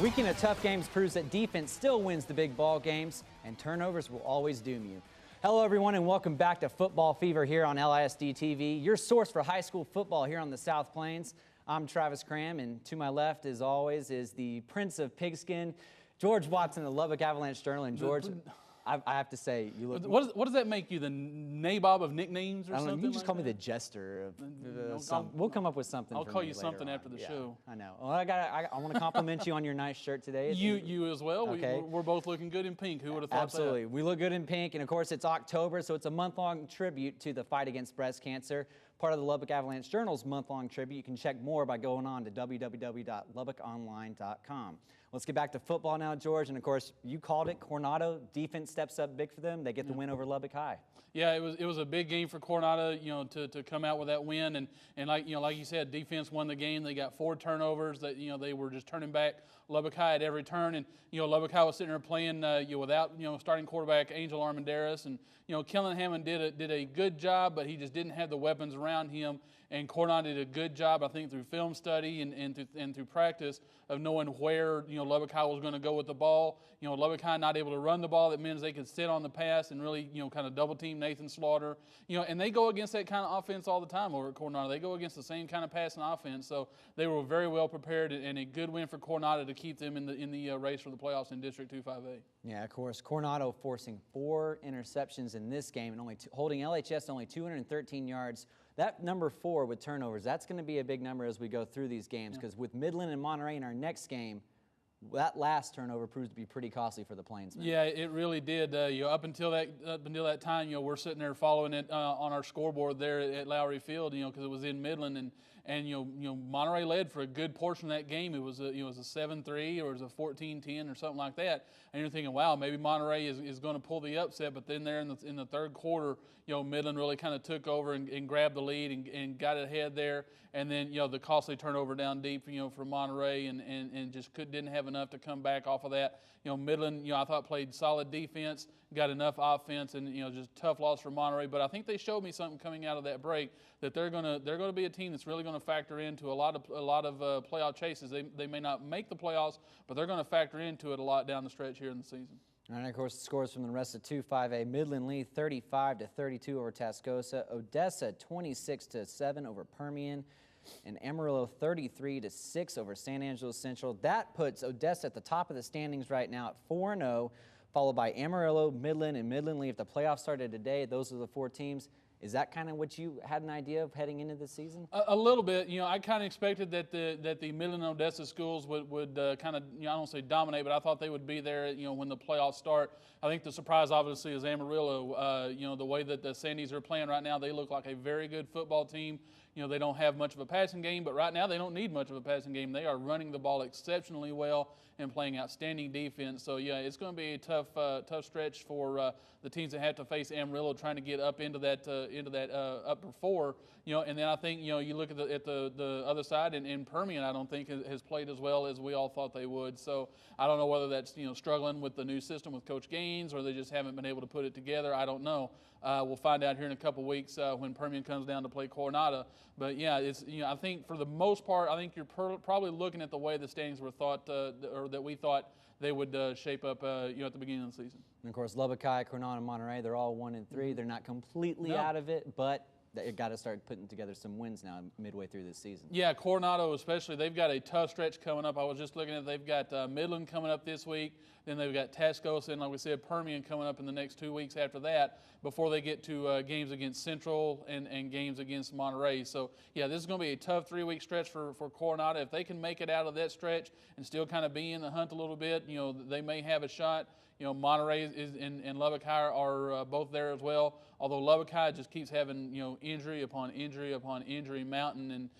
weekend of tough games proves that defense still wins the big ball games, and turnovers will always doom you. Hello, everyone, and welcome back to Football Fever here on LISD TV, your source for high school football here on the South Plains. I'm Travis Cram, and to my left, as always, is the Prince of Pigskin, George Watson of the Lubbock Avalanche-Journal. And George, I have to say, you look. What does that make you? The nabob of nicknames or I don't know, something? You just like call me that? the jester. We'll come up with something. I'll for call me you later something on. after the Yeah, show. I know. Well, I want to compliment you on your nice shirt today. You as well. Okay. We're both looking good in pink. Who would have thought Absolutely. that? We look good in pink, and of course it's October, so it's a month-long tribute to the fight against breast cancer. Part of the Lubbock Avalanche-Journal's month-long tribute. You can check more by going on to www.lubbockonline.com. Let's get back to football now, George. And of course, you called it. Coronado defense steps up big for them. They get the win over Lubbock High. Yeah, it was a big game for Coronado, to come out with that win, and like you said, defense won the game. They got 4 turnovers that they were just turning back Lubbock High at every turn, and Lubbock High was sitting there playing without starting quarterback Angel Armandaris, and Kellen Hammond did a good job, but he just didn't have the weapons around him. And Coronado did a good job, I think, through film study and through practice of knowing where Lubbock High was going to go with the ball. Lubbock High not able to run the ball. That means they could sit on the pass and really kind of double team Nathan Slaughter. And they go against that kind of offense all the time over at Coronado. They go against the same kind of passing offense. So they were very well prepared, and a good win for Coronado to keep them in the race for the playoffs in District 2-5A. Yeah, of course. Coronado forcing 4 interceptions in this game and holding LHS to only 213 yards. That number 4 with turnovers, that's going to be a big number as we go through these games, because with Midland and Monterey in our next game, that last turnover proves to be pretty costly for the Plainsmen. Yeah, it really did. Up until that time, we're sitting there following it on our scoreboard there at Lowry Field, because it was in Midland, and Monterey led for a good portion of that game. It was a 7-3 or it was a 14-10 or something like that. And you're thinking, wow, maybe Monterey is going to pull the upset. But then there in the third quarter, Midland really kind of took over and grabbed the lead and got ahead there. And then the costly turnover down deep, for Monterey and just didn't have enough to come back off of that. Midland, I thought played solid defense, got enough offense, and just tough loss for Monterey. But I think they showed me something coming out of that break, that they're gonna be a team that's really gonna factor into a lot of playoff chases. They may not make the playoffs, but they're gonna factor into it a lot down the stretch here in the season. And of course, the scores from the rest of 2-5A. Midland lead 35-32 over Tascosa. Odessa 26-7 over Permian. And Amarillo 33-6 over San Angelo Central. That puts Odessa at the top of the standings right now at 4-0, followed by Amarillo, Midland, and Midland Lee. If the playoffs started today, those are the 4 teams. Is that kind of what you had an idea of heading into this season? A little bit. I kind of expected that the Midland and Odessa schools would kind of, I don't say dominate, but I thought they would be there, when the playoffs start. I think the surprise, obviously, is Amarillo. The way that the Sandies are playing right now, they look like a very good football team. They don't have much of a passing game, but right now they don't need much of a passing game. They are running the ball exceptionally well and playing outstanding defense. So, yeah, it's going to be a tough stretch for the teams that have to face Amarillo, trying to get up into that upper 4. And then I think you look at the other side, and Permian I don't think has played as well as we all thought they would. So I don't know whether that's struggling with the new system with Coach Gaines, or they just haven't been able to put it together. I don't know. We'll find out here in a couple weeks when Permian comes down to play Coronado. But yeah, it's I think for the most part, I think you're probably looking at the way the standings were thought, or that we thought they would shape up, at the beginning of the season. And of course, Lubbock High, Coronado, and Monterey, they're all 1-3. They're not completely out of it, but they've got to start putting together some wins now midway through this season. Yeah, Coronado especially, they've got a tough stretch coming up. I was just looking at it. They've got Midland coming up this week. Then they've got Tascosa and, like we said, Permian coming up in the next 2 weeks after that, before they get to games against Central and games against Monterey. So, yeah, this is going to be a tough 3-week stretch for Coronado. If they can make it out of that stretch and still kind of be in the hunt a little bit, they may have a shot. Monterey and Lubbock High are both there as well. Although Lubbock High just keeps having, injury upon injury upon injury mountain, and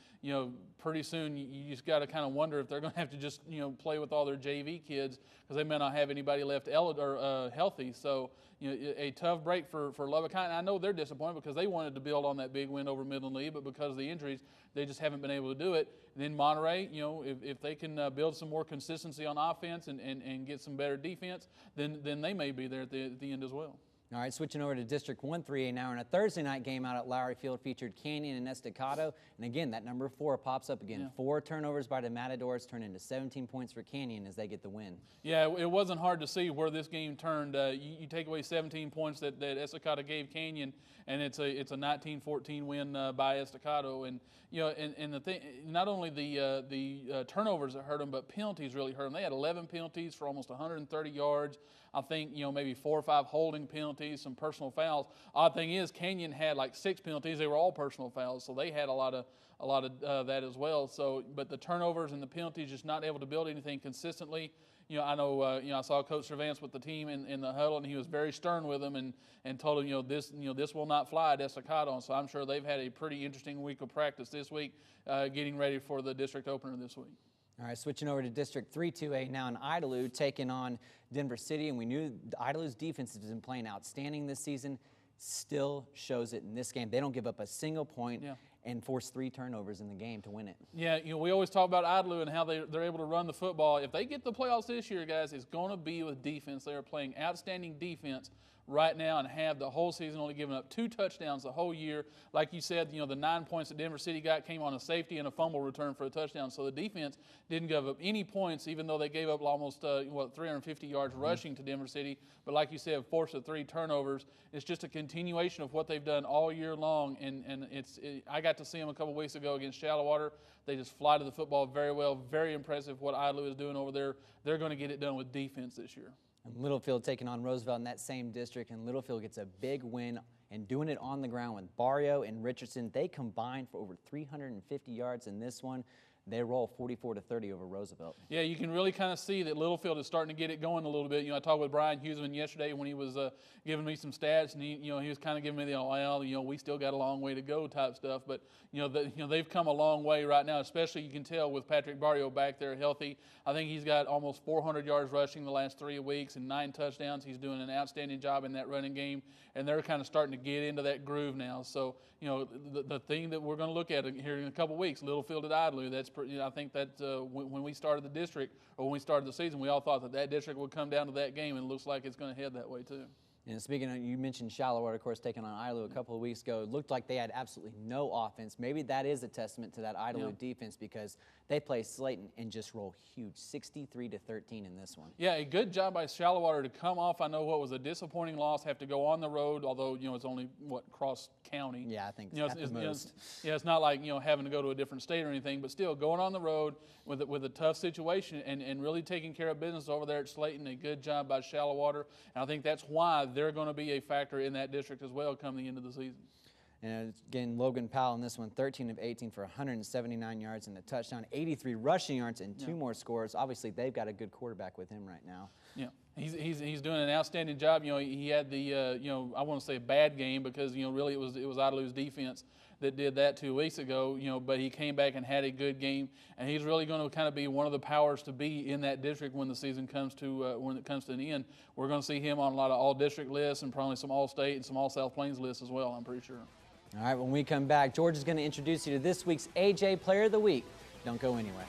pretty soon you just got to kind of wonder if they're going to have to just play with all their JV kids, because they may not have anybody left healthy. So a tough break for Lubbock High. And I know they're disappointed because they wanted to build on that big win over Midland Lee, but because of the injuries, they just haven't been able to do it. And then Monterey, if they can build some more consistency on offense and get some better defense, then they may be there at the end as well. All right, switching over to District 1 3A now, in a Thursday night game out at Lowry Field featured Canyon and Estacado. And again, that number 4 pops up again. Yeah. 4 turnovers by the Matadors turn into 17 points for Canyon as they get the win. Yeah, it wasn't hard to see where this game turned. You take away 17 points that Estacado gave Canyon, and it's a 19-14 win by Estacado. And and the thing, not only the turnovers that hurt them, but penalties really hurt them. They had 11 penalties for almost 130 yards. I think maybe 4 or 5 holding penalties, some personal fouls. Odd thing is, Canyon had like 6 penalties. They were all personal fouls, so they had a lot of that as well. So, but the turnovers and the penalties, just not able to build anything consistently. I know. I saw Coach Cervance with the team in the huddle, and he was very stern with them and told them, this will not fly at Estacado. And so I'm sure they've had a pretty interesting week of practice this week, getting ready for the district opener this week. All right, switching over to District 3 2A now in Idalou, taking on Denver City, and we knew Idalou's defense has been playing outstanding this season. Still shows it in this game. They don't give up a single point. Yeah. And force 3 turnovers in the game to win it. Yeah, we always talk about Idalou and how they're able to run the football. If they get the playoffs this year, guys, it's going to be with defense. They are playing outstanding defense right now and have the whole season only given up 2 touchdowns the whole year. Like you said, the 9 points that Denver City got came on a safety and a fumble return for a touchdown. So the defense didn't give up any points, even though they gave up almost 350 yards rushing to Denver City. But like you said, forced 3 turnovers. It's just a continuation of what they've done all year long. And I got to see them a couple weeks ago against Shallowater. They just fly to the football very well. Very impressive what Idalou is doing over there. They're going to get it done with defense this year. And Littlefield taking on Roosevelt in that same district, and Littlefield gets a big win and doing it on the ground with Barrio and Richardson. They combined for over 350 yards in this one. They roll 44-30 over Roosevelt. Yeah, you can really kind of see that Littlefield is starting to get it going a little bit. I talked with Brian Huseman yesterday when he was giving me some stats, and he was kind of giving me the we still got a long way to go type stuff. But they've come a long way right now, especially you can tell with Patrick Barrio back there healthy. I think he's got almost 400 yards rushing the last 3 weeks and 9 touchdowns. He's doing an outstanding job in that running game, and they're kind of starting to get into that groove now. So the thing that we're going to look at here in a couple weeks, Littlefield at Idalou. I think that when we started the district, or when we started the season, we all thought that district would come down to that game, and it looks like it's going to head that way too. And speaking of, you mentioned Shallowater, of course, taking on Idalou a couple of weeks ago. It looked like they had absolutely no offense. Maybe that is a testament to that Idalou defense, because they play Slayton and just roll huge, 63-13 in this one. Yeah, a good job by Shallowater to come off. I know what was a disappointing loss, have to go on the road, although it's only cross county. Yeah, I think at the most. It's not like having to go to a different state or anything, but still going on the road with a tough situation and really taking care of business over there at Slayton. A good job by Shallowater, and I think that's why they're going to be a factor in that district as well come the end of the season. And again, Logan Powell in this one, 13 of 18 for 179 yards and a touchdown, 83 rushing yards and 2 more scores. Obviously, they've got a good quarterback with him right now. Yeah, he's doing an outstanding job. He had the I want to say a bad game, because really it was Idalou's defense that did that 2 weeks ago. But he came back and had a good game, and he's really going to kind of be one of the powers to be in that district when the season comes to an end. We're going to see him on a lot of all-district lists and probably some all-state and some all-South Plains lists as well, I'm pretty sure. All right, when we come back, George is going to introduce you to this week's AJ Player of the Week. Don't go anywhere.